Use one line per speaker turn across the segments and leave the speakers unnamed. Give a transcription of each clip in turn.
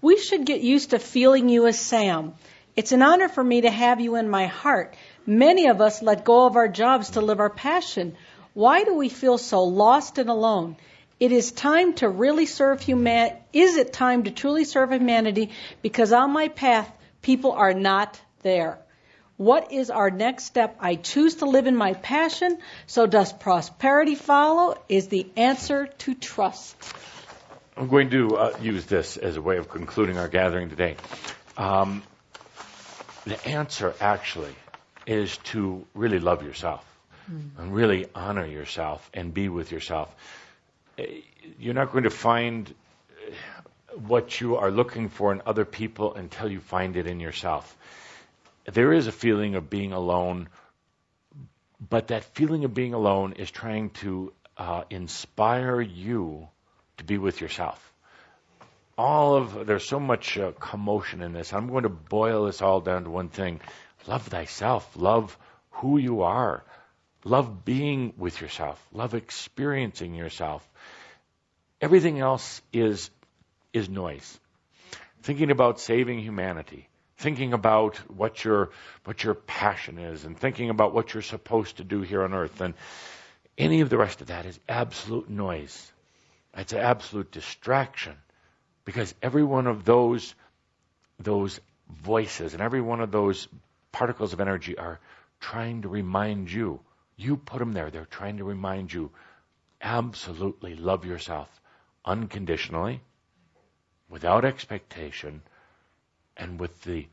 We should get used to feeling you as Sam. It's an honor for me to have you in my heart. Many of us let go of our jobs to live our passion. Why do we feel so lost and alone? Is it time to truly serve humanity? Because on my path, people are not there. What is our next step? I choose to live in my passion. So does prosperity follow? Is the answer to trust.
I'm going to use this as a way of concluding our gathering today. The answer actually is to really love yourself and really honor yourself and be with yourself. You're not going to find what you are looking for in other people until you find it in yourself. There is a feeling of being alone, but that feeling of being alone is trying to inspire you to be with yourself. There's so much commotion in this. I'm going to boil this all down to one thing. Love thyself. Love who you are. Love being with yourself. Love experiencing yourself. Everything else is noise. Thinking about saving humanity. Thinking about what your passion is, and thinking about what you're supposed to do here on earth, and any of the rest of that is absolute noise. It's an absolute distraction, because every one of those voices and every one of those particles of energy are trying to remind you. You put them there. They're trying to remind you. Absolutely love yourself unconditionally, without expectation, and with the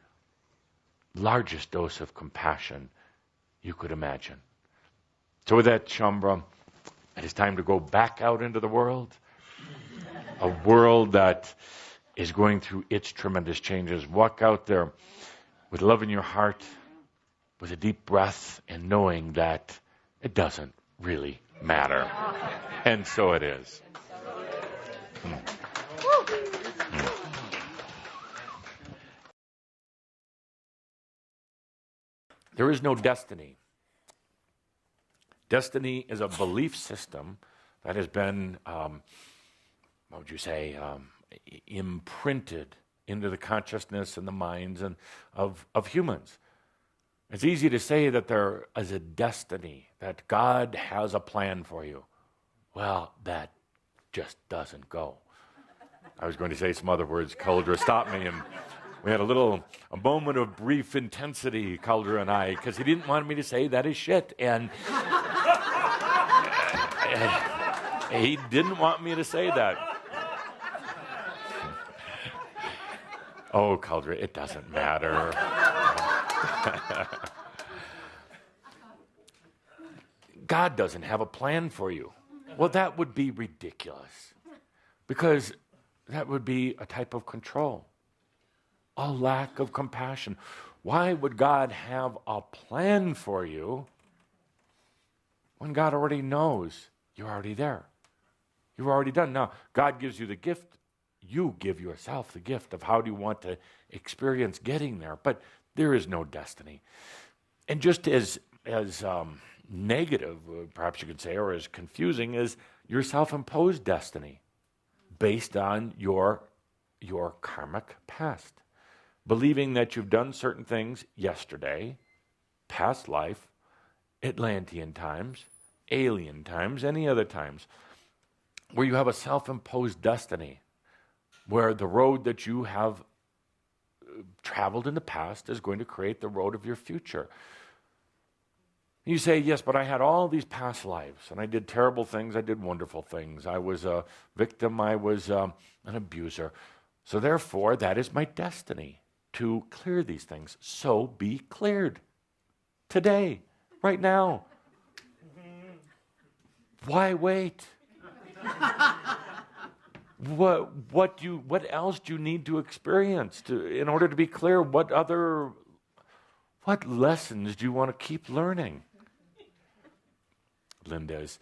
largest dose of compassion you could imagine. So with that, Shambra, it is time to go back out into the world. A world that is going through its tremendous changes. Walk out there with love in your heart, with a deep breath, and knowing that it doesn't really matter. And so it is. There is no destiny. Destiny is a belief system that has been, imprinted into the consciousness and the minds of humans. It's easy to say that there is a destiny, that God has a plan for you. Well, that just doesn't go. I was going to say some other words. Cauldre stopped me, and we had a moment of brief intensity, Cauldre and I, because he didn't want me to say that is shit. And he didn't want me to say that. Oh, Cauldre, it doesn't matter. God doesn't have a plan for you. Well, that would be ridiculous, because that would be a type of control, a lack of compassion. Why would God have a plan for you when God already knows you're already there? You're already done. Now, God gives you the gift. You give yourself the gift of how do you want to experience getting there. But there is no destiny. And just as negative, perhaps you could say, or as confusing as your self-imposed destiny based on your karmic past. Believing that you've done certain things yesterday, past life, Atlantean times, alien times, any other times, where you have a self-imposed destiny, where the road that you have traveled in the past is going to create the road of your future. You say, yes, but I had all these past lives, and I did terrible things, I did wonderful things. I was a victim, I was an abuser. So therefore, that is my destiny, to clear these things. So be cleared. Today, right now. Why wait? What else do you need to experience in order to be clear? What lessons do you want to keep learning? Linda is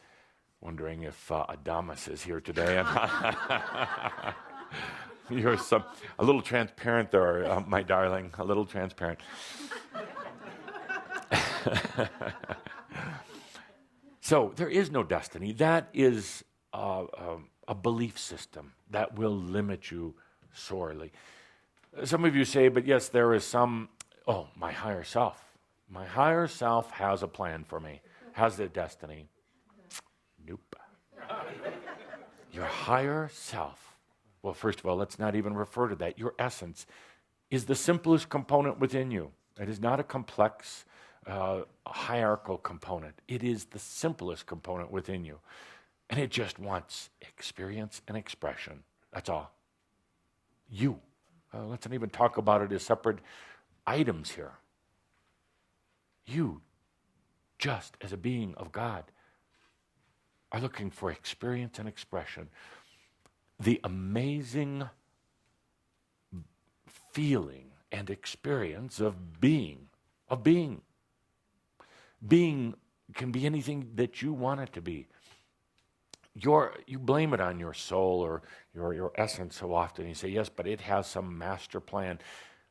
wondering if Adamus is here today. You're a little transparent there, my darling, a little transparent. So there is no destiny. That is a belief system that will limit you sorely. Some of you say, but yes, there is some, my higher self. My higher self has a plan for me, has a destiny. Nope. Your higher self, well, first of all, let's not even refer to that. Your essence is the simplest component within you. It is not a complex hierarchical component. It is the simplest component within you. And it just wants experience and expression. That's all. You. Let's not even talk about it as separate items here. You, just as a being of God, are looking for experience and expression. The amazing feeling and experience of being. Being can be anything that you want it to be. You blame it on your soul or your essence so often. You say, yes, but it has some master plan.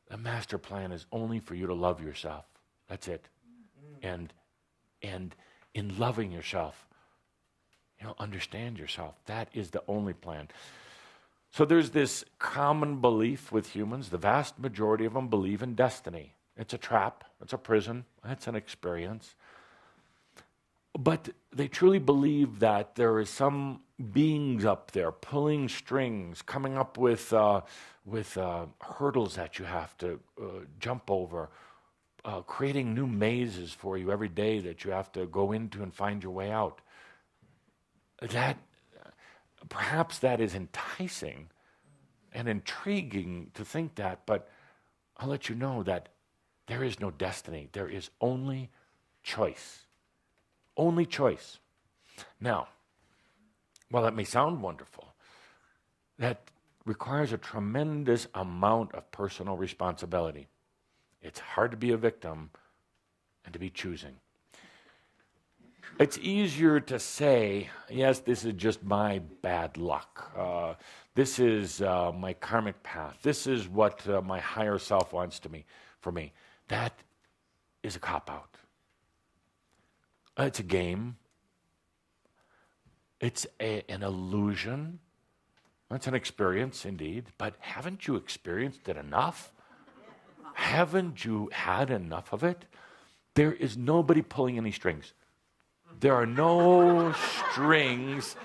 The master plan is only for you to love yourself. That's it. And in loving yourself, understand yourself. That is the only plan. So there's this common belief with humans. The vast majority of them believe in destiny. It's a trap. It's a prison. It's an experience. But they truly believe that there is some beings up there pulling strings, coming up with hurdles that you have to jump over, creating new mazes for you every day that you have to go into and find your way out. That perhaps that is enticing and intriguing to think that, but I'll let you know that there is no destiny. There is only choice. Only choice. Now, while that may sound wonderful, that requires a tremendous amount of personal responsibility. It's hard to be a victim and to be choosing. It's easier to say, yes, this is just my bad luck. This is my karmic path. This is what my higher self wants for me. That is a cop-out. It's a game. It's an illusion. It's an experience, indeed. But haven't you experienced it enough? Haven't you had enough of it? There is nobody pulling any strings. There are no strings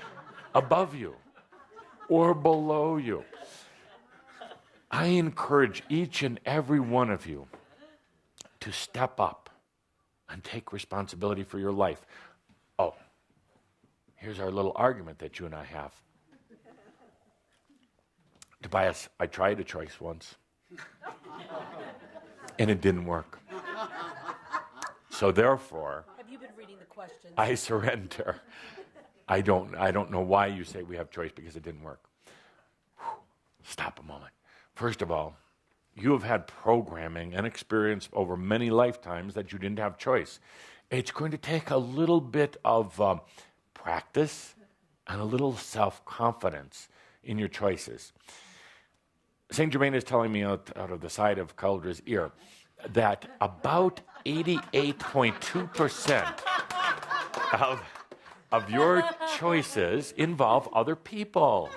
above you or below you. I encourage each and every one of you to step up and take responsibility for your life. Oh, here's our little argument that you and I have. Tobias, I tried a choice once, and it didn't work. So therefore,
Have you been reading the questions?
I surrender. I don't know why you say we have choice, because it didn't work. Stop a moment. First of all, you have had programming and experience over many lifetimes that you didn't have choice. It's going to take a little bit of practice and a little self-confidence in your choices. Saint Germain is telling me out of the side of Caldra's ear that about 88.2% of your choices involve other people.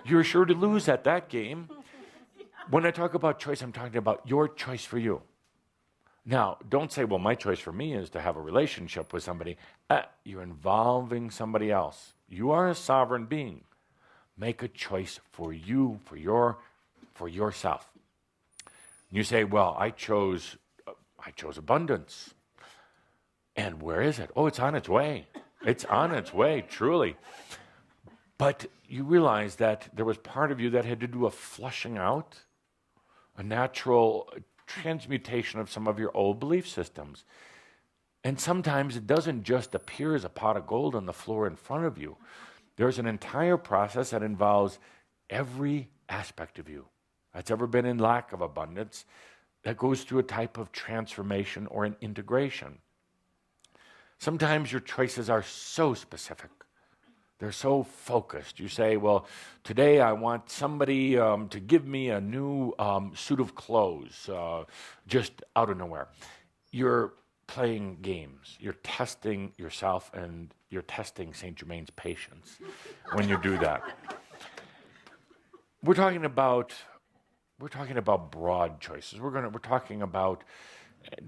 You're sure to lose at that game. When I talk about choice, I'm talking about your choice for you. Now, don't say, well, my choice for me is to have a relationship with somebody. You're involving somebody else. You are a sovereign being. Make a choice for you, for yourself. You say, well, I chose abundance. And where is it? Oh, it's on its way. It's on its way, truly. But you realize that there was part of you that had to do a flushing out, a natural transmutation of some of your old belief systems. And sometimes it doesn't just appear as a pot of gold on the floor in front of you. There's an entire process that involves every aspect of you that's ever been in lack of abundance, that goes through a type of transformation or an integration. Sometimes your choices are so specific. They're so focused. You say, well, today I want somebody to give me a new suit of clothes just out of nowhere. You're playing games. You're testing yourself, and you're testing St. Germain's patience when you do that. we're talking about broad choices. We're talking about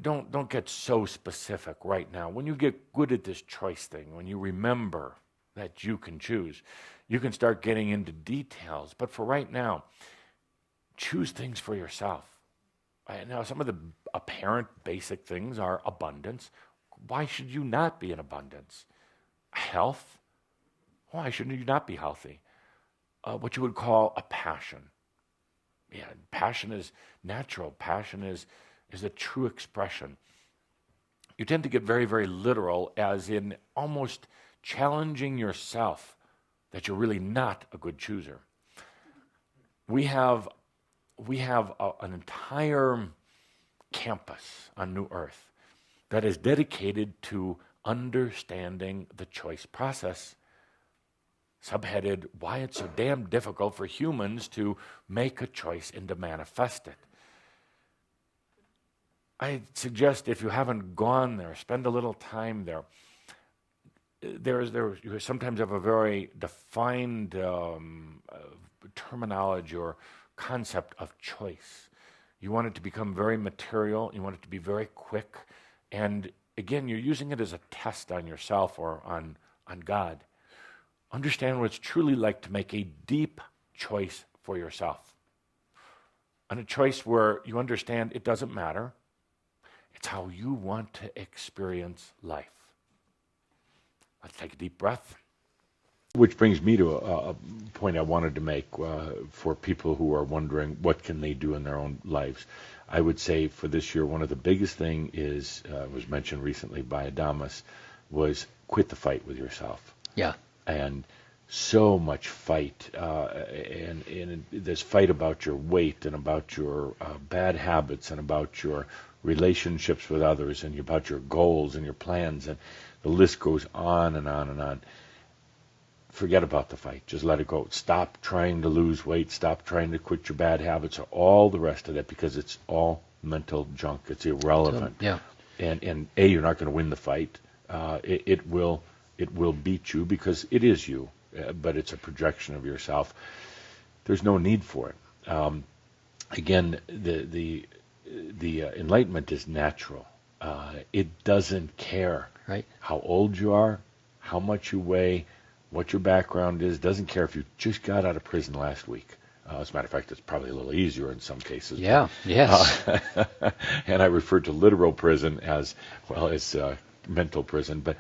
don't get so specific right now. When you get good at this choice thing, when you remember that you can choose, you can start getting into details. But for right now, choose things for yourself. Now, some of the apparent basic things are abundance. Why should you not be in abundance? Health. Why shouldn't you not be healthy? What you would call a passion. Yeah, passion is natural. Passion is a true expression. You tend to get very, very literal, as in almost challenging yourself that you're really not a good chooser. We have an entire campus on New Earth that is dedicated to understanding the choice process, subheaded, why it's so damn difficult for humans to make a choice and to manifest it. I suggest, if you haven't gone there, spend a little time there. You sometimes have a very defined terminology or concept of choice. You want it to become very material. You want it to be very quick. And again, you're using it as a test on yourself or on God. Understand what it's truly like to make a deep choice for yourself. And a choice where you understand it doesn't matter. It's how you want to experience life. Let's take a deep breath. Which brings me to a point I wanted to make for people who are wondering what can they do in their own lives. I would say for this year, one of the biggest thing was mentioned recently by Adamus, was quit the fight with yourself.
Yeah.
And so much fight, and this fight about your weight and about your bad habits and about your relationships with others and about your goals and your plans, and the list goes on and on and on. Forget about the fight. Just let it go. Stop trying to lose weight. Stop trying to quit your bad habits or all the rest of that, because it's all mental junk. It's irrelevant.
Yeah.
And you're not going to win the fight. It will beat you because it is you, but it's a projection of yourself. There's no need for it. Again, the enlightenment is natural. It doesn't care how old you are, how much you weigh, what your background is. Doesn't care if you just got out of prison last week. As a matter of fact, it's probably a little easier in some cases.
Yeah, yes.
And I refer to literal prison as well as mental prison, but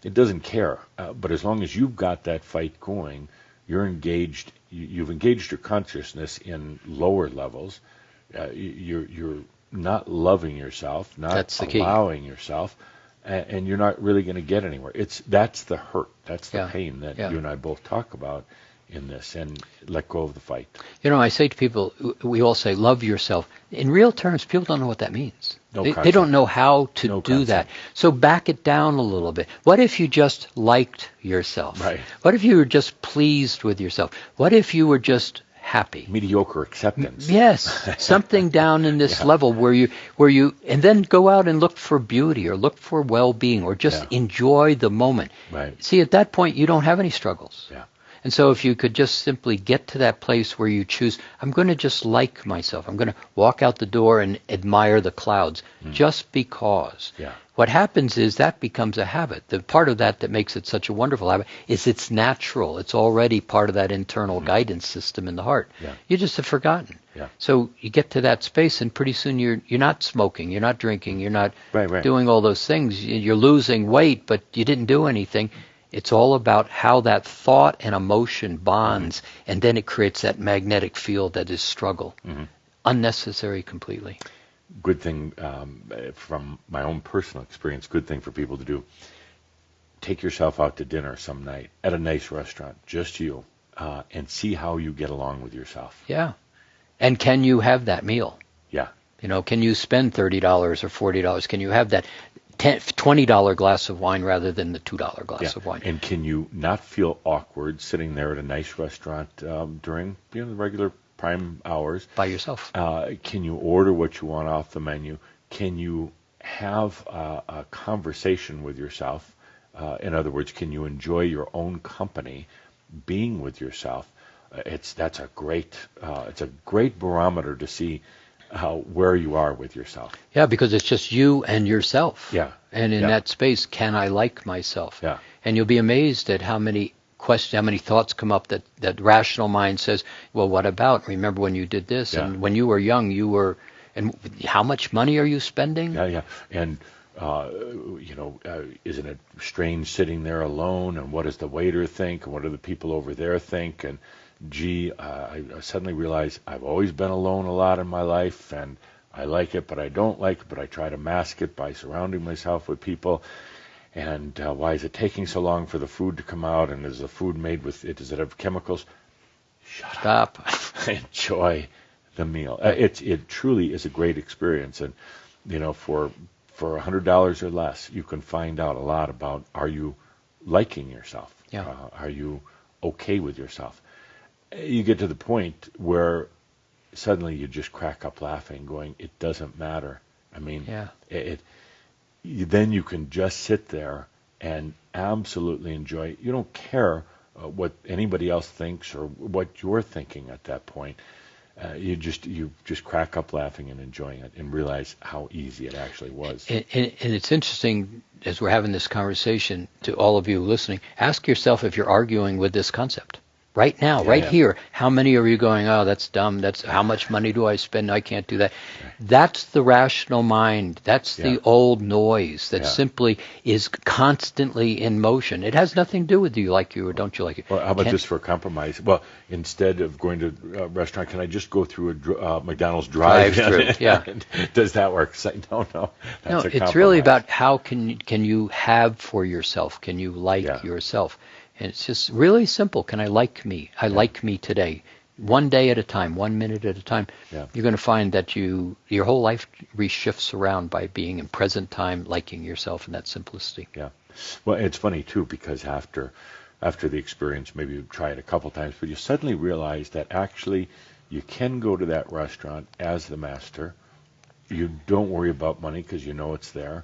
it doesn't care. But as long as you've got that fight going, you're engaged. You've engaged your consciousness in lower levels. You're not loving yourself, not allowing yourself, and you're not really going to get anywhere. That's the hurt, that's the pain that you and I both talk about in this, and let go of the fight. You know,
I say to people, we all say, love yourself. In real terms, people don't know what that means. They don't know how to do that. So back it down a little bit. What if you just liked yourself?
Right.
What if you were just pleased with yourself? What if you were just happy?
Mediocre acceptance.
Yes, something down in this level where you, and then go out and look for beauty or look for well-being or just enjoy the moment.
Right.
See, at that point, you don't have any struggles.
Yeah.
And so if you could just simply get to that place where you choose, I'm going to just like myself. I'm going to walk out the door and admire the clouds just because.
Yeah.
What happens is that becomes a habit. The part of that makes it such a wonderful habit is it's natural. It's already part of that internal guidance system in the heart.
Yeah.
You just have forgotten.
Yeah.
So you get to that space, and pretty soon you're not smoking, you're not drinking, you're not doing all those things. You're losing weight, but you didn't do anything. It's all about how that thought and emotion bonds, and then it creates that magnetic field that is struggle. Unnecessary completely.
Good thing, from my own personal experience, good thing for people to do. Take yourself out to dinner some night at a nice restaurant, just you, and see how you get along with yourself.
Yeah. And can you have that meal?
Yeah.
You know, can you spend $30 or $40? Can you have that $20 glass of wine rather than the $2 glass of wine?
And can you not feel awkward sitting there at a nice restaurant during the regular prime hours
by yourself?
Can you order what you want off the menu? Can you have a conversation with yourself? In other words, can you enjoy your own company, being with yourself? That's a great it's a great barometer to see where you are with yourself.
Yeah, because it's just you and yourself.
Yeah.
And in
Yeah.
that space, can I like myself?
Yeah.
And you'll be amazed at how many questions, how many thoughts come up that rational mind says, well, what about? Remember when you did this?
Yeah.
And when you were young, and how much money are you spending?
Yeah, yeah. And, isn't it strange sitting there alone? And what does the waiter think? And what do the people over there think? And, gee, I suddenly realize I've always been alone a lot in my life, and I like it, but I don't like it, but I try to mask it by surrounding myself with people. And why is it taking so long for the food to come out? And is the food made with it? Does it have chemicals? Shut up. Enjoy the meal. It truly is a great experience. And, for $100 or less, you can find out a lot about, are you liking yourself?
Yeah.
Are you okay with yourself? You get to the point where suddenly you just crack up laughing, going, it doesn't matter. I mean,
yeah.
Then you can just sit there and absolutely enjoy it. You don't care what anybody else thinks or what you're thinking at that point. You just crack up laughing and enjoying it and realize how easy it actually was.
And it's interesting, as we're having this conversation, to all of you listening, ask yourself if you're arguing with this concept. Right now, here, how many are you going, oh, that's dumb, that's how much money do I spend, I can't do that. Right. That's the rational mind. That's the old noise that simply is constantly in motion. It has nothing to do with do you like you or don't you like it.
Well, how about just for compromise? Well, instead of going to a restaurant, can I just go through a McDonald's drive-through?
Yeah.
Does that work? It's like, no.
No, it's really about how can you have for yourself? Can you like yourself? And it's just really simple. Can I like me? I like me today. One day at a time, 1 minute at a time. Yeah. You're going to find that your whole life reshifts around by being in present time, liking yourself in that simplicity.
Yeah. Well, it's funny, too, because after the experience, maybe you try it a couple times, but you suddenly realize that actually you can go to that restaurant as the master. You don't worry about money because you know it's there.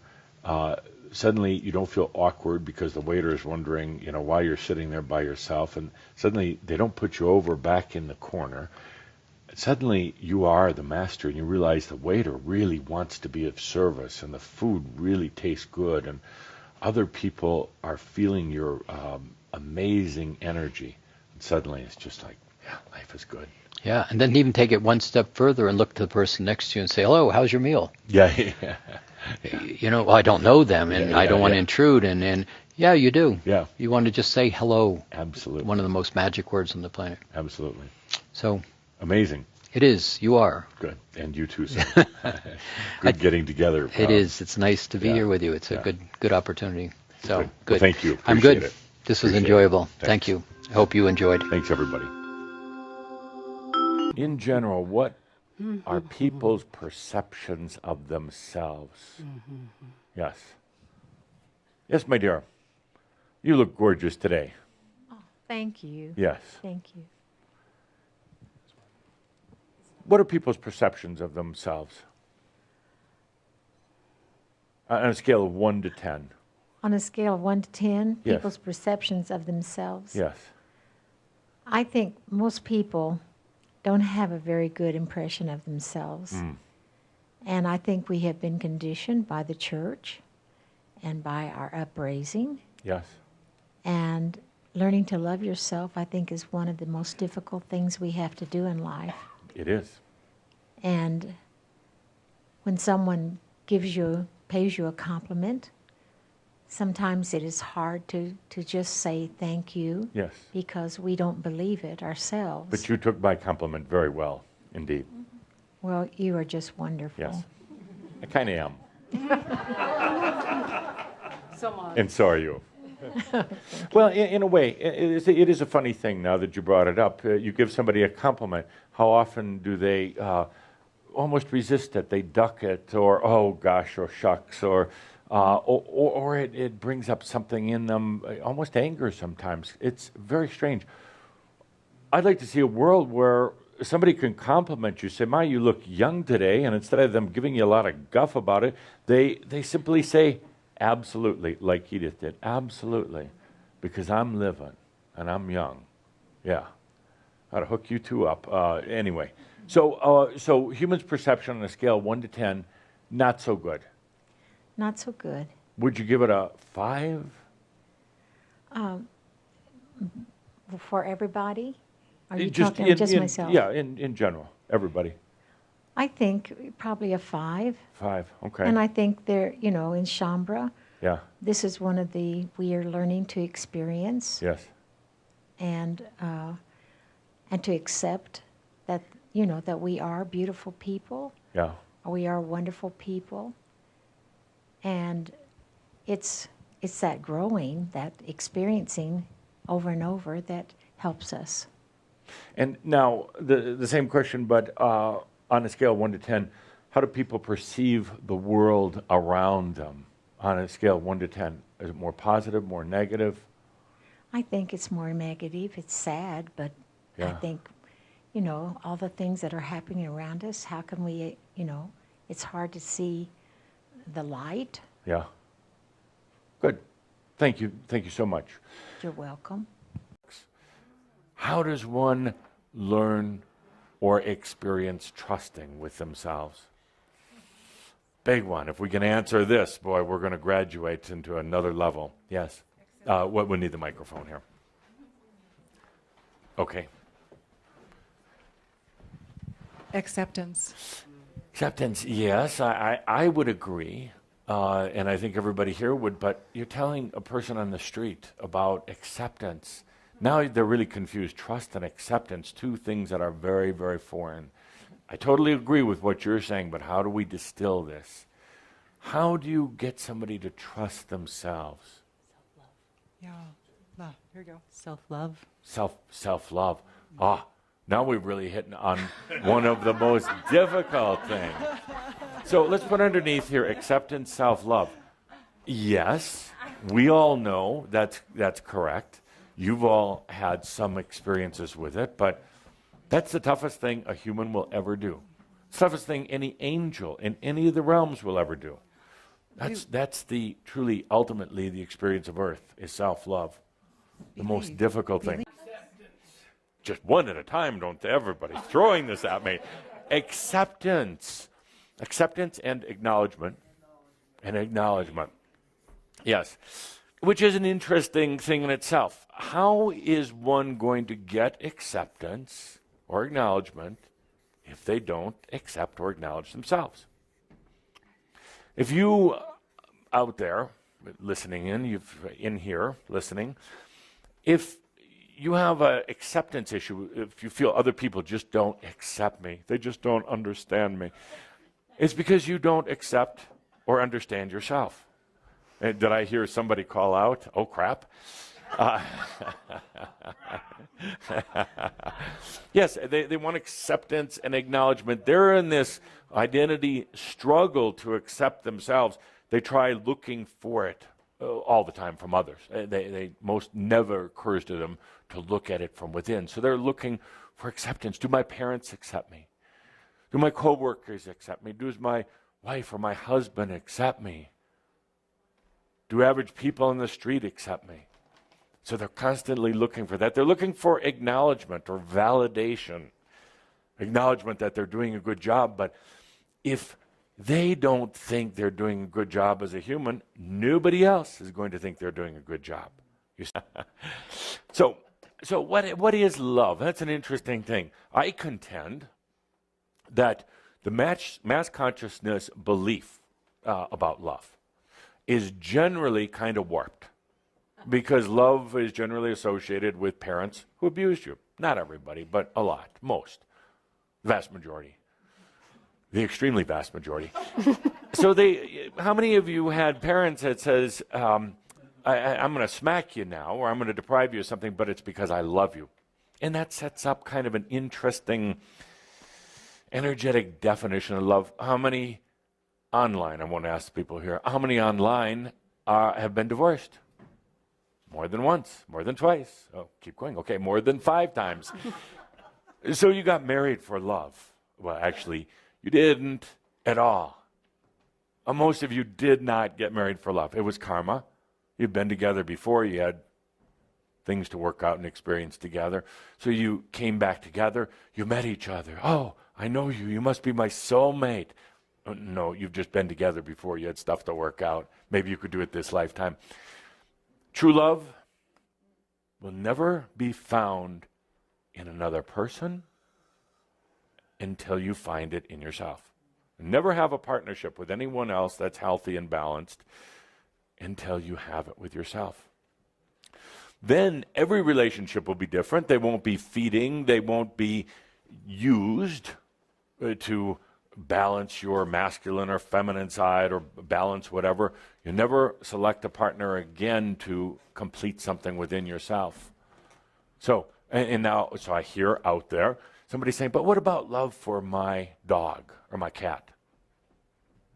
Suddenly you don't feel awkward because the waiter is wondering, why you're sitting there by yourself, and suddenly they don't put you over back in the corner. Suddenly you are the master, and you realize the waiter really wants to be of service, and the food really tastes good, and other people are feeling your amazing energy. And suddenly it's just like, life is good.
Yeah, and then even take it one step further and look to the person next to you and say, hello, how's your meal?
Yeah.
Well, I don't know them, and I don't want to intrude, and yeah, you do.
Yeah.
You want to just say hello.
Absolutely.
One of the most magic words on the planet.
Absolutely.
So.
Amazing.
It is. You are.
Good. And you too, sir. Good getting together.
It is. It's nice to be here with you. It's a good opportunity. So, good.
Well, thank you.
I'm good.
It.
This was enjoyable. Thank you. I hope you enjoyed.
Thanks, everybody. In general, what are people's perceptions of themselves? Yes. Yes, my dear. You look gorgeous today.
Oh, thank you.
Yes.
Thank you.
What are people's perceptions of themselves? On a scale of 1 to 10.
On a scale of 1 to 10,
Yes.
people's perceptions of themselves.
Yes.
I think most people don't have a very good impression of themselves. And I think we have been conditioned by the church and by our upraising.
Yes.
And learning to love yourself, I think, is one of the most difficult things we have to do in life.
It is.
And when someone pays you a compliment, sometimes it is hard to just say thank you.
Yes.
Because we don't believe it ourselves.
But you took my compliment very well, indeed.
Well, you are just wonderful.
Yes. I kind of am.
So much.
And so are you. Well, in a way, it is a funny thing now that you brought it up. You give somebody a compliment. How often do they almost resist it? They duck it, or oh gosh, or shucks, or it brings up something in them, almost anger sometimes. It's very strange. I'd like to see a world where somebody can compliment you, say, "My, you look young today," and instead of them giving you a lot of guff about it, they simply say, "Absolutely," like Edith did, "Absolutely, because I'm living and I'm young." Yeah. How to hook you two up. Anyway, so humans' perception on a scale of 1 to 10, not so good.
Not so good.
Would you give it a 5?
For everybody? Are you
Just
talking just myself?
Yeah, in general, everybody.
I think probably a 5.
5, okay.
And I think there, in Shambra,
Yeah,
this is one of we are learning to experience
yes.
and to accept that, that we are beautiful people,
Yeah,
we are wonderful people. And it's that growing, that experiencing over and over that helps us.
and now the same question, but on a scale of 1 to 10, how do people perceive the world around them on a scale of 1 to 10? Is it more positive, more negative?
I think it's more negative. It's sad, but I
Yeah.
think, all the things that are happening around us, how can we, it's hard to see the light.
Yeah. Good. Thank you. Thank you so much.
You're welcome.
How does one learn or experience trusting with themselves? Big one. If we can answer this, boy, we're going to graduate into another level. Yes. We need the microphone here. Okay.
Acceptance.
Acceptance, yes, I would agree. And I think everybody here would, but you're telling a person on the street about acceptance. Now they're really confused. Trust and acceptance, two things that are very, very foreign. I totally agree with what you're saying, but how do we distill this? How do you get somebody to trust themselves?
Yeah. Here you go. Self-love.
Self-love. Now we've really hit on one of the most difficult things. So let's put underneath here acceptance, self-love. Yes, we all know that's correct. You've all had some experiences with it, but that's the toughest thing a human will ever do. It's the toughest thing any angel in any of the realms will ever do. That's the truly, ultimately, the experience of earth is self-love. The most difficult thing. Just one at a time, don't everybody throwing this at me. Acceptance. Acceptance and acknowledgement. And acknowledgement. Yes. Which is an interesting thing in itself. How is one going to get acceptance or acknowledgement if they don't accept or acknowledge themselves? If you out there listening in here listening, if you have an acceptance issue, if you feel other people just don't accept me, they just don't understand me, it's because you don't accept or understand yourself. Did I hear somebody call out, oh crap? Yes, they want acceptance and acknowledgement. They're in this identity struggle to accept themselves. They try looking for it all the time from others. They most never occurs to them to look at it from within. So they're looking for acceptance. Do my parents accept me? Do my coworkers accept me? Does my wife or my husband accept me? Do average people on the street accept me? So they're constantly looking for that. They're looking for acknowledgement or validation. Acknowledgement that they're doing a good job. But if they don't think they're doing a good job as a human, nobody else is going to think they're doing a good job. So what is love? That's an interesting thing. I contend that the mass consciousness belief about love is generally kind of warped, because love is generally associated with parents who abused you. Not everybody, but a lot, most, vast majority, the extremely vast majority. So how many of you had parents that says, I'm going to smack you now, or I'm going to deprive you of something, but it's because I love you? And that sets up kind of an interesting, energetic definition of love. How many online, I want to ask people here, how many online have been divorced? More than once, more than twice. Oh, keep going. Okay, more than 5 times. So you got married for love. Well, actually, you didn't at all. Most of you did not get married for love. It was karma. You'd been together before. You had things to work out and experience together. So you came back together, you met each other. Oh, I know you. You must be my soulmate. Oh, no, you've just been together before. You had stuff to work out. Maybe you could do it this lifetime. True love will never be found in another person until you find it in yourself. Never have a partnership with anyone else that's healthy and balanced until you have it with yourself. Then every relationship will be different. They won't be feeding. They won't be used to balance your masculine or feminine side or balance whatever. You never select a partner again to complete something within yourself. So, and now, so I hear out there somebody saying, but what about love for my dog or my cat?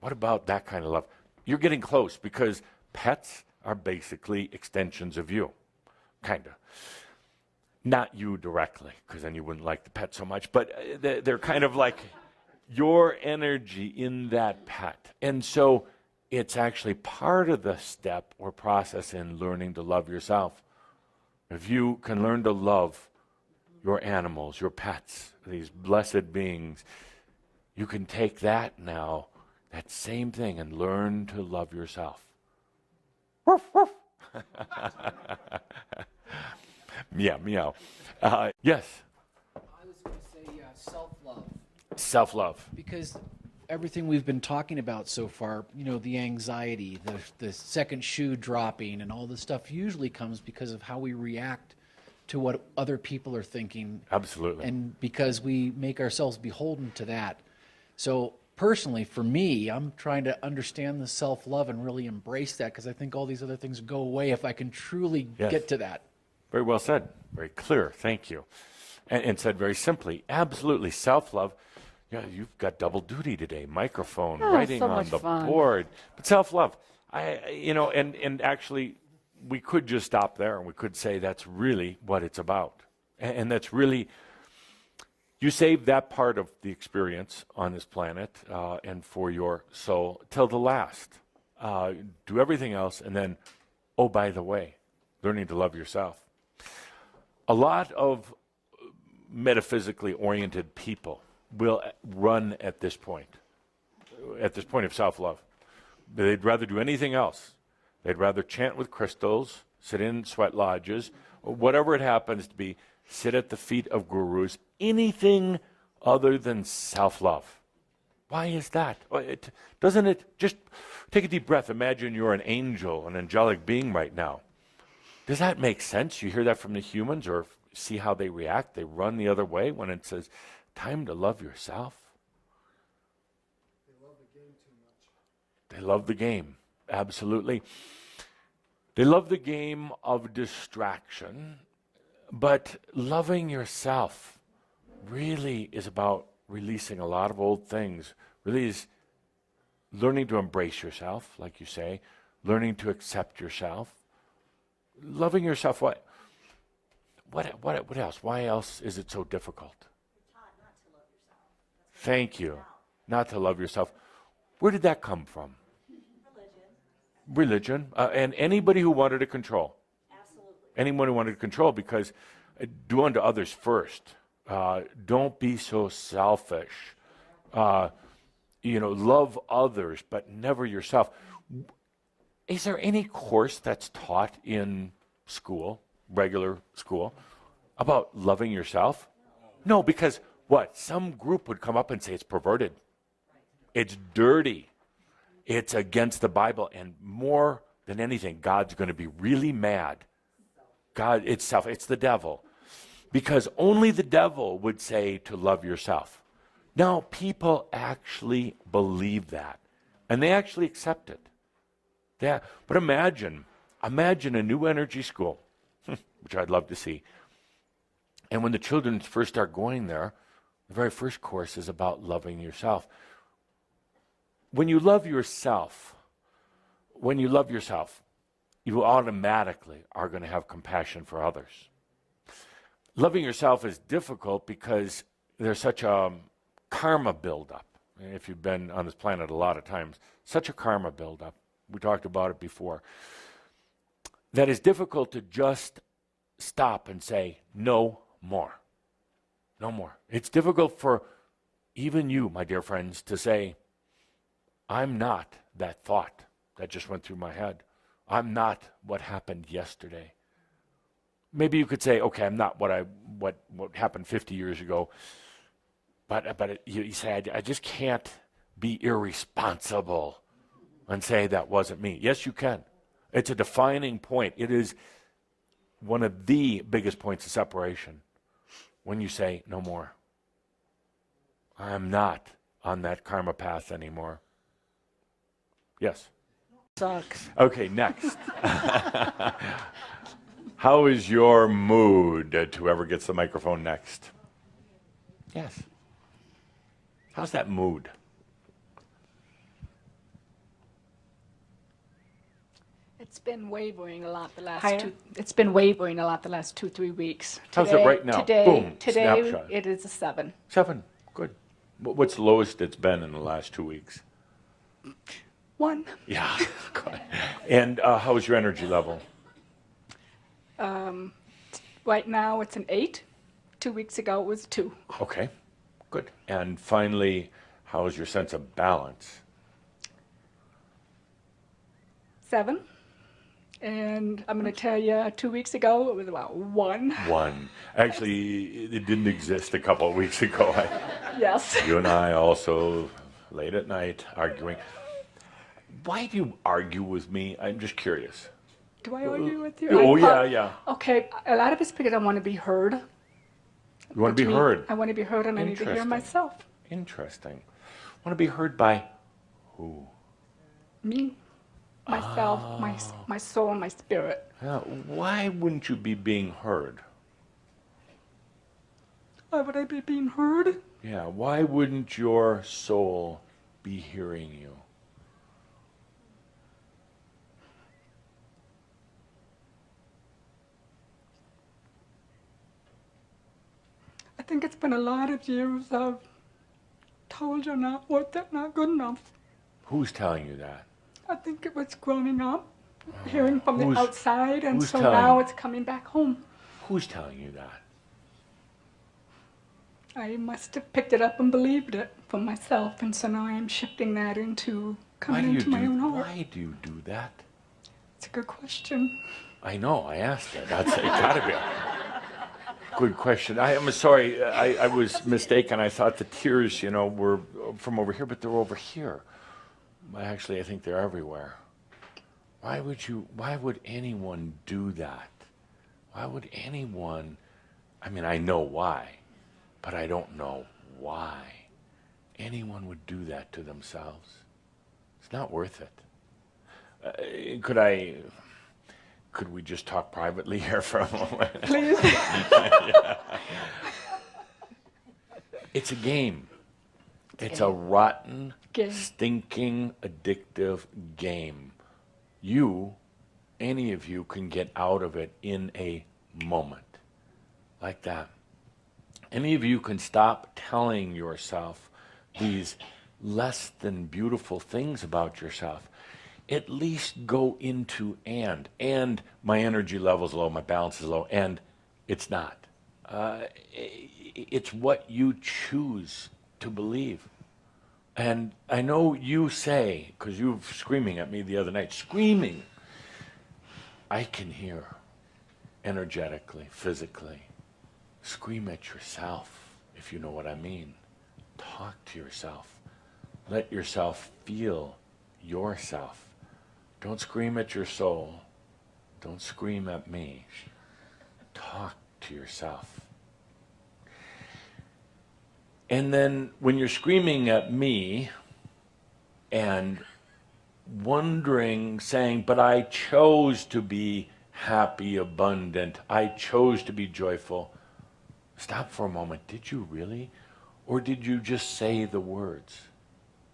What about that kind of love? You're getting close, because pets are basically extensions of you, kind of. Not you directly, because then you wouldn't like the pet so much, but they're kind of like your energy in that pet. And so it's actually part of the step or process in learning to love yourself. If you can learn to love your animals, your pets, these blessed beings, you can take that now, that same thing, and learn to love yourself. Woof, woof. Meow, meow. Yes?
I was going to say self-love.
Self-love.
Because everything we've been talking about so far, you know, the anxiety, the second shoe dropping, and all this stuff usually comes because of how we react to what other people are thinking.
Absolutely.
And because we make ourselves beholden to that. So personally, for me, I'm trying to understand the self-love and really embrace that, because I think all these other things go away if I can truly get to that.
Very well said. Very clear. Thank you. And said very simply, absolutely, self-love. Yeah, you've got double duty today. Microphone, writing
so
on
much
the
fun.
board. But self-love, and actually, we could just stop there and we could say that's really what it's about. And that's really, you save that part of the experience on this planet and for your soul till the last. Do everything else, and then, oh, by the way, learning to love yourself. A lot of metaphysically oriented people will run at this point of self-love. They'd rather do anything else. They'd rather chant with crystals, sit in sweat lodges, or whatever it happens to be, sit at the feet of gurus, anything other than self-love. Why is that? Doesn't it just take a deep breath? Imagine you're an angel, an angelic being right now. Does that make sense? You hear that from the humans, or see how they react? They run the other way when it says, time to love yourself.
They love the game too much.
They love the game, absolutely. They love the game of distraction, but loving yourself really is about releasing a lot of old things. Really is learning to embrace yourself, like you say, learning to accept yourself. Loving yourself, what else? Why else is it so difficult?
You're taught not to love yourself.
Thank you. Not to love yourself. Where did that come from? Religion. And anybody who wanted to control.
Absolutely.
Anyone who wanted to control, because do unto others first. Don't be so selfish. Love others, but never yourself. Is there any course that's taught in school, regular school, about loving yourself? No, because what? Some group would come up and say it's perverted. It's dirty. It's against the Bible. And more than anything, God's going to be really mad. God itself, it's the devil. Because only the devil would say to love yourself. Now, people actually believe that. And they actually accept it. Yeah, but imagine a new energy school, which I'd love to see. And when the children first start going there, the very first course is about loving yourself. When you love yourself, you automatically are going to have compassion for others. Loving yourself is difficult because there's such a karma buildup. If you've been on this planet a lot of times, such a karma buildup. We talked about it before. That is difficult to just stop and say, no more. No more. It's difficult for even you, my dear friends, to say, I'm not that thought that just went through my head. I'm not what happened yesterday. Maybe you could say, okay, I'm not what happened 50 years ago, but you say, I just can't be irresponsible and say that wasn't me. Yes, you can. It's a defining point. It is one of the biggest points of separation when you say, no more. I'm not on that karma path anymore. Yes?
Sucks.
Okay, next. How is your mood? Whoever gets the microphone next. Yes. How's that mood?
It's been wavering a lot the last
Higher?
two. It's been wavering a lot the last 2-3 weeks.
How's it right now? Boom,
Today
snapshot.
it is a 7.
7. Good. What's the lowest it's been in the last 2 weeks?
1.
Yeah. Good. And how's your energy level?
Right now it's an 8. 2 weeks ago it was 2.
Okay. Good. And finally, how's your sense of balance?
7. And I'm going to tell you, 2 weeks ago it was about 1.
1. Actually, it didn't exist a couple of weeks ago.
Yes.
You and I also, late at night, arguing. Why do you argue with me? I'm just curious.
Do I argue with you?
Oh, yeah.
Okay, a lot of it's because I want to be heard.
You want to be
Which means
heard?
I want to be heard and I need to hear myself.
Interesting. Want to be heard by who?
Me, myself, my soul, and my spirit.
Why wouldn't you be being heard?
Why would I be being heard?
Yeah, why wouldn't your soul be hearing you?
I think it's been a lot of years of told you're not worth it, not good enough.
Who's telling you that?
I think it was growing up, hearing from the outside, and so
telling
now
you?
it's coming back home.
Who's telling you that?
I must have picked it up and believed it for myself, and so now I'm shifting that into coming into my own heart.
Why do you do that?
It's a good question.
I know, I asked it. It gotta be a good question. I'm sorry, I was mistaken. I thought the tears, were from over here, but they're over here. Actually, I think they're everywhere. Why would anyone do that? Why would anyone, I know why, but I don't know why anyone would do that to themselves. It's not worth it. Could we just talk privately here for a moment?
Please.
Yeah. It's a game. It's a rotten, stinking, addictive game. Any of you can get out of it in a moment. Like that. Any of you can stop telling yourself these less than beautiful things about yourself. At least go into and my energy level is low, my balance is low, and it's not. It's what you choose to believe. And I know you say, because you were screaming at me the other night, screaming, I can hear energetically, physically. Scream at yourself, if you know what I mean. Talk to yourself. Let yourself feel yourself. Don't scream at your soul. Don't scream at me. Talk to yourself. And then when you're screaming at me and wondering, saying, but I chose to be happy, abundant. I chose to be joyful. Stop for a moment. Did you really? Or did you just say the words?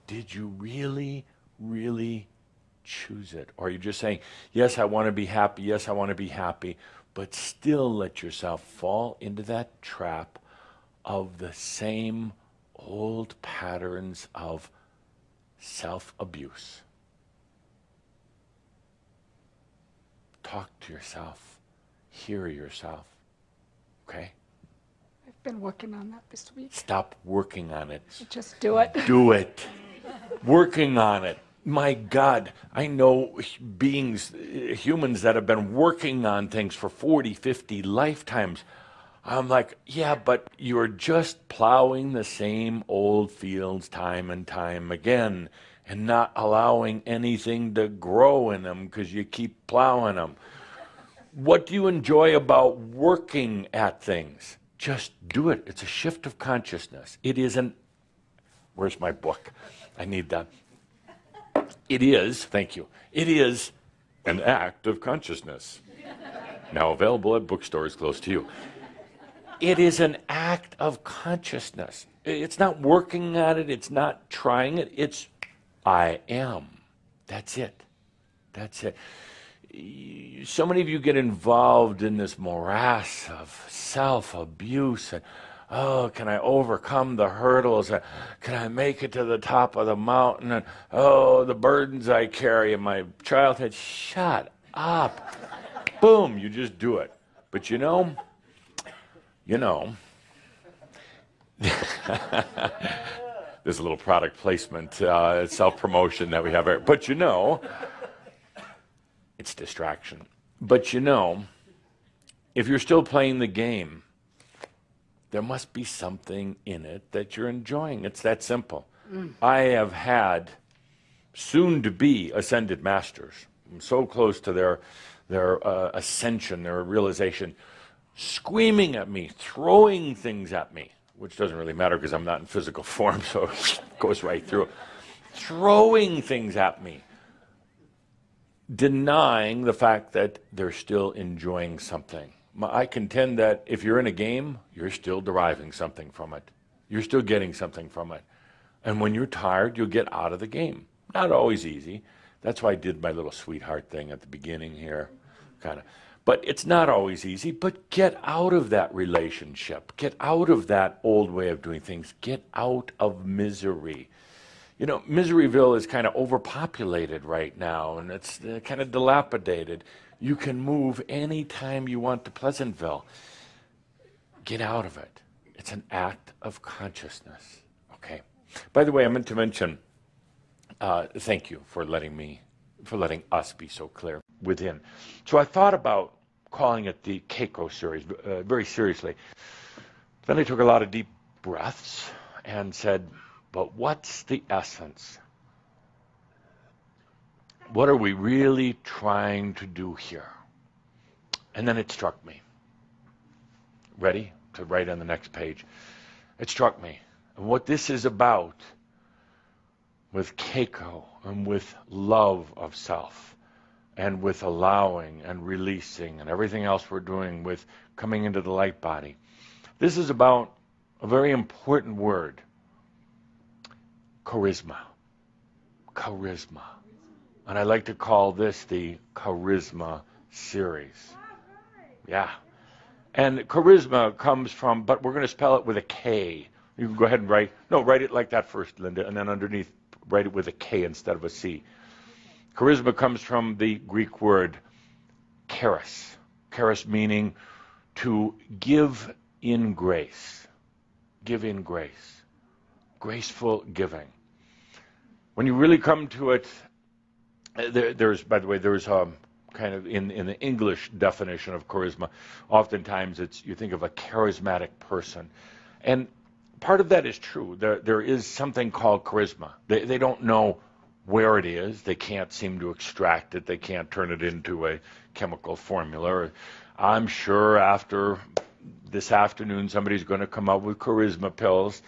Did you really, really choose it? Or are you just saying, yes, I want to be happy. Yes, I want to be happy. But still let yourself fall into that trap of the same old patterns of self-abuse. Talk to yourself. Hear yourself. Okay?
I've been working on that this week.
Stop working on it.
Just do it.
Do it. Working on it. My God, I know beings, humans that have been working on things for 40, 50 lifetimes. I'm like, yeah, but you're just plowing the same old fields time and time again and not allowing anything to grow in them because you keep plowing them. What do you enjoy about working at things? Just do it. It's a shift of consciousness. It isn't, where's my book? I need that. It is, thank you, it is an act of consciousness. Now available at bookstores close to you. It is an act of consciousness. It's not working at it. It's not trying it. It's I am. That's it. That's it. So many of you get involved in this morass of self-abuse and, oh, can I overcome the hurdles? Can I make it to the top of the mountain? And, oh, the burdens I carry in my childhood. Shut up. Boom, you just do it. But you know, there's a little product placement, self-promotion that we have here. But it's distraction. But if you're still playing the game, there must be something in it that you're enjoying. It's that simple. I have had soon-to-be ascended masters. I'm so close to their ascension, their realization, screaming at me, throwing things at me, which doesn't really matter because I'm not in physical form, so it goes right through. Throwing things at me, denying the fact that they're still enjoying something. I contend that if you're in a game, you're still deriving something from it. You're still getting something from it. And when you're tired, you'll get out of the game. Not always easy. That's why I did my little sweetheart thing at the beginning here, kind of. But it's not always easy, but get out of that relationship. Get out of that old way of doing things. Get out of misery. Miseryville is kind of overpopulated right now, and it's kind of dilapidated. You can move anytime you want to Pleasantville. Get out of it. It's an act of consciousness. Okay. By the way, I meant to mention, thank you for letting us be so clear within. So I thought about calling it the Keiko series very seriously. Then I took a lot of deep breaths and said, but what's the essence? What are we really trying to do here? And then it struck me. Ready to write on the next page? It struck me. And what this is about with Keiko and with love of self and with allowing and releasing and everything else we're doing with coming into the light body. This is about a very important word. Charisma. Charisma. And I like to call this the Charisma series. Yeah. And charisma comes from, but we're going to spell it with a K. You can go ahead and write it like that first, Linda, and then underneath, write it with a K instead of a C. Charisma comes from the Greek word charis. Charis meaning to give in grace. Give in grace. Graceful giving. When you really come to it, there's kind of in the English definition of charisma, oftentimes you think of a charismatic person. And part of that is true. There is something called charisma. They don't know where it is. They can't seem to extract it. They can't turn it into a chemical formula. I'm sure after this afternoon somebody's going to come up with charisma pills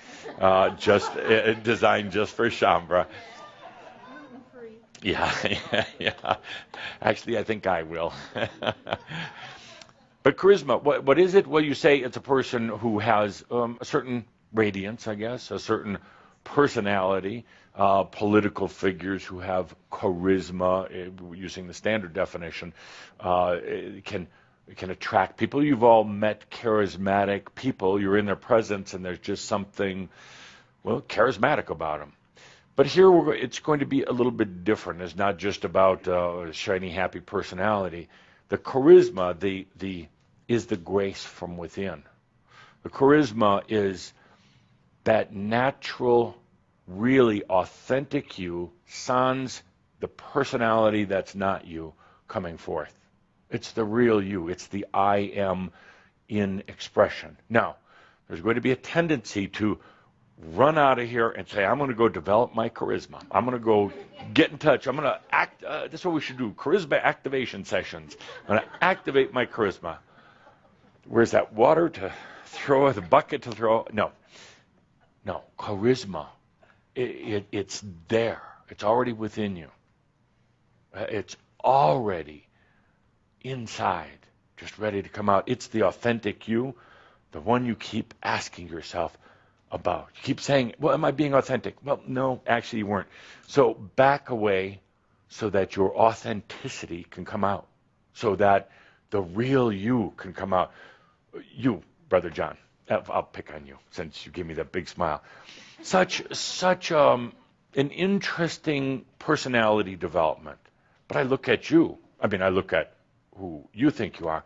designed just for Shambra. Yeah. Actually, I think I will. But charisma, what is it? Well, you say it's a person who has a certain radiance, I guess, a certain personality. Political figures who have charisma, using the standard definition, can attract people. You've all met charismatic people. You're in their presence, and there's just something, charismatic about them. But here it's going to be a little bit different. It's not just about a shiny, happy personality. The charisma, the is the grace from within. The charisma is that natural, really authentic you, sans the personality that's not you coming forth. It's the real you. It's the I am in expression. Now, there's going to be a tendency to run out of here and say, I'm going to go develop my charisma. I'm going to go get in touch. I'm going to act. That's what we should do. Charisma activation sessions. I'm going to activate my charisma. Where's that water to throw, the bucket to throw? No. Charisma. It's there. It's already within you. It's already inside, just ready to come out. It's the authentic you, the one you keep asking yourself about. You keep saying, well, am I being authentic? Well, no, actually you weren't. So back away so that your authenticity can come out, so that the real you can come out. You, Brother John, I'll pick on you since you gave me that big smile. Such an interesting personality development. But I look at you. I mean, I look at who you think you are,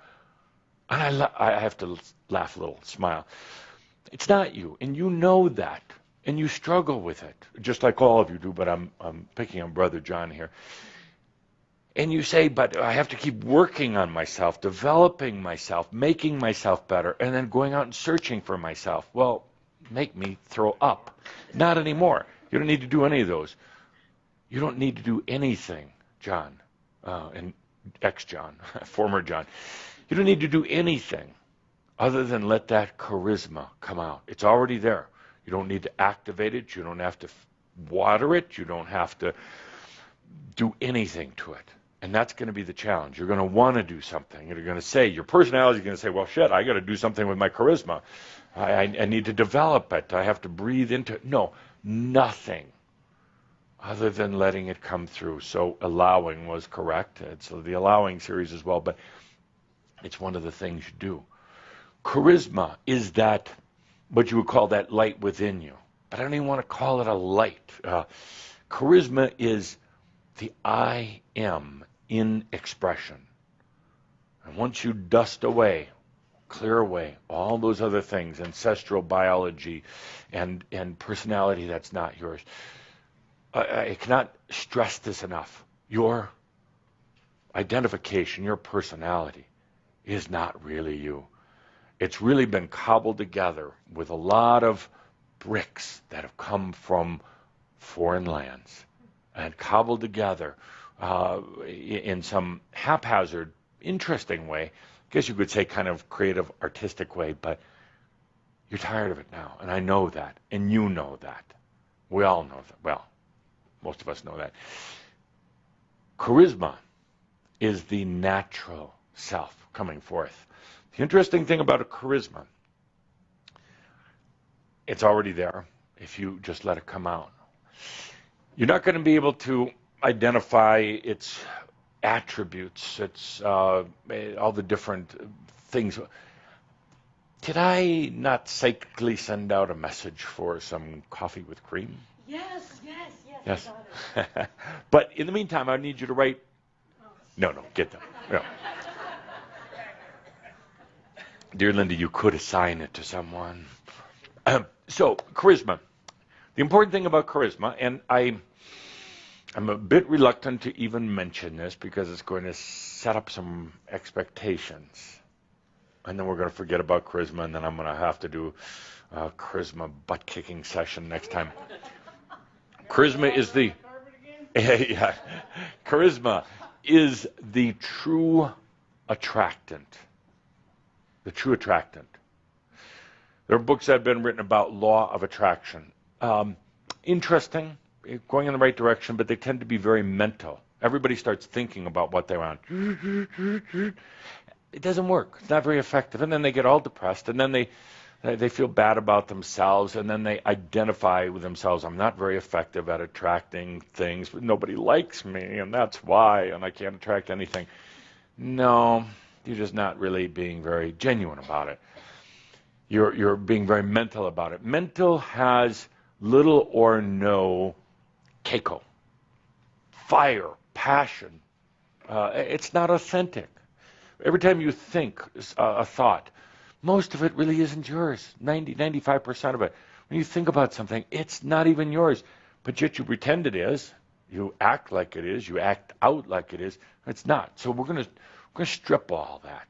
and I have to laugh a little, smile. It's not you, and you know that, and you struggle with it, just like all of you do, but I'm picking on Brother John here. And you say, but I have to keep working on myself, developing myself, making myself better, and then going out and searching for myself. Well, make me throw up. Not anymore. You don't need to do any of those. You don't need to do anything, John, and ex-John, former John. You don't need to do anything other than let that charisma come out. It's already there. You don't need to activate it. You don't have to water it. You don't have to do anything to it. And that's going to be the challenge. You're going to want to do something. You're going to say, your personality is going to say, well, shit, I got to do something with my charisma. I need to develop it. I have to breathe into it. No, nothing other than letting it come through. So allowing was correct. It's the allowing series as well, but it's one of the things you do. Charisma is that, what you would call that light within you. But I don't even want to call it a light. Charisma is the I am in expression. And once you dust away, clear away all those other things, ancestral biology and personality that's not yours, I cannot stress this enough. Your identification, your personality is not really you. It's really been cobbled together with a lot of bricks that have come from foreign lands and cobbled together in some haphazard, interesting way. I guess you could say kind of creative, artistic way, but you're tired of it now, and I know that, and you know that. We all know that. Well, most of us know that. Charisma is the natural self coming forth. The interesting thing about a charisma, it's already there if you just let it come out. You're not going to be able to identify its attributes, its all the different things. Did I not psychically send out a message for some coffee with cream? Yes. But in the meantime, I need you to write. No, get them. No. Dear Linda, you could assign it to someone. So, charisma. The important thing about charisma, and I'm a bit reluctant to even mention this because it's going to set up some expectations. And then we're going to forget about charisma, and then I'm going to have to do a charisma butt-kicking session next time. Charisma is the... yeah. Charisma is the true attractant. The true attractant. There are books that have been written about law of attraction. Interesting, going in the right direction, but they tend to be very mental. Everybody starts thinking about what they want. It doesn't work. It's not very effective. And then they get all depressed, and then they feel bad about themselves, and then they identify with themselves. I'm not very effective at attracting things, but nobody likes me, and that's why, and I can't attract anything. No, you're just not really being very genuine about it. You're being very mental about it. Mental has little or no keiko, fire, passion. It's not authentic. Every time you think a thought, most of it really isn't yours. 95% of it. When you think about something, it's not even yours. But yet you pretend it is. You act like it is. You act out like it is. It's not. So we're going to strip all that.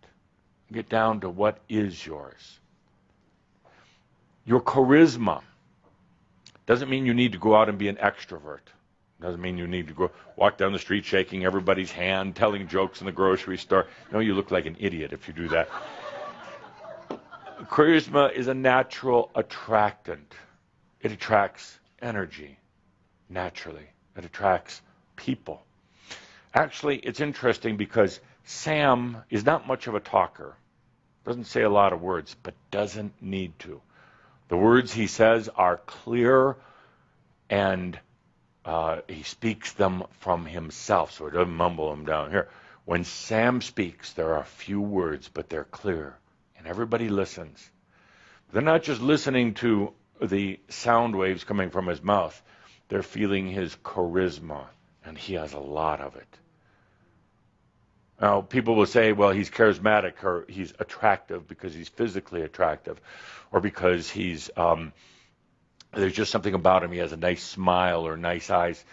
Get down to what is yours. Your charisma doesn't mean you need to go out and be an extrovert. Doesn't mean you need to go walk down the street shaking everybody's hand, telling jokes in the grocery store. No, you look like an idiot if you do that. Charisma is a natural attractant. It attracts energy naturally. It attracts people. Actually, it's interesting because Sam is not much of a talker. Doesn't say a lot of words, but doesn't need to. The words he says are clear, and he speaks them from himself, so he doesn't mumble them down here. When Sam speaks, there are few words, but they're clear, and everybody listens. They're not just listening to the sound waves coming from his mouth. They're feeling his charisma, and he has a lot of it. Now, people will say, well, he's charismatic or he's attractive because he's physically attractive or because he's there's just something about him. He has a nice smile or nice eyes.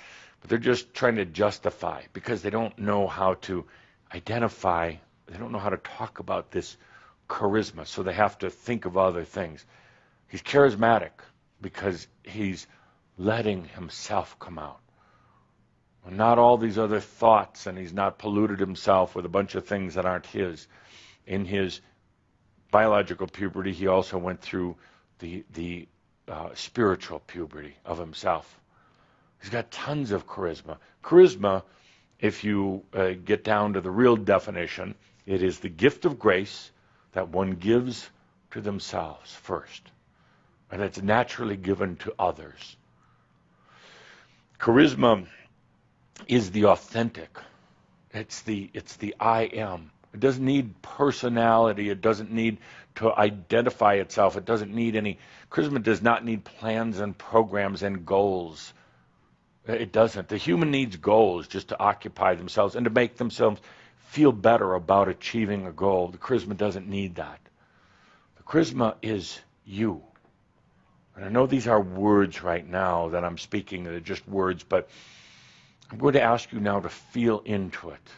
But they're just trying to justify because they don't know how to identify. They don't know how to talk about this charisma, so they have to think of other things. He's charismatic because he's letting himself come out. Not all these other thoughts, and he's not polluted himself with a bunch of things that aren't his. In his biological puberty, he also went through the spiritual puberty of himself. He's got tons of charisma. Charisma, if you get down to the real definition, it is the gift of grace that one gives to themselves first, and it's naturally given to others. Charisma is the authentic. It's the I am. It doesn't need personality. It doesn't need to identify itself. It doesn't need any. Charisma does not need plans and programs and goals. It doesn't. The human needs goals just to occupy themselves and to make themselves feel better about achieving a goal. The charisma doesn't need that. The charisma is you. And I know these are words right now that I'm speaking. They're just words, but I'm going to ask you now to feel into it.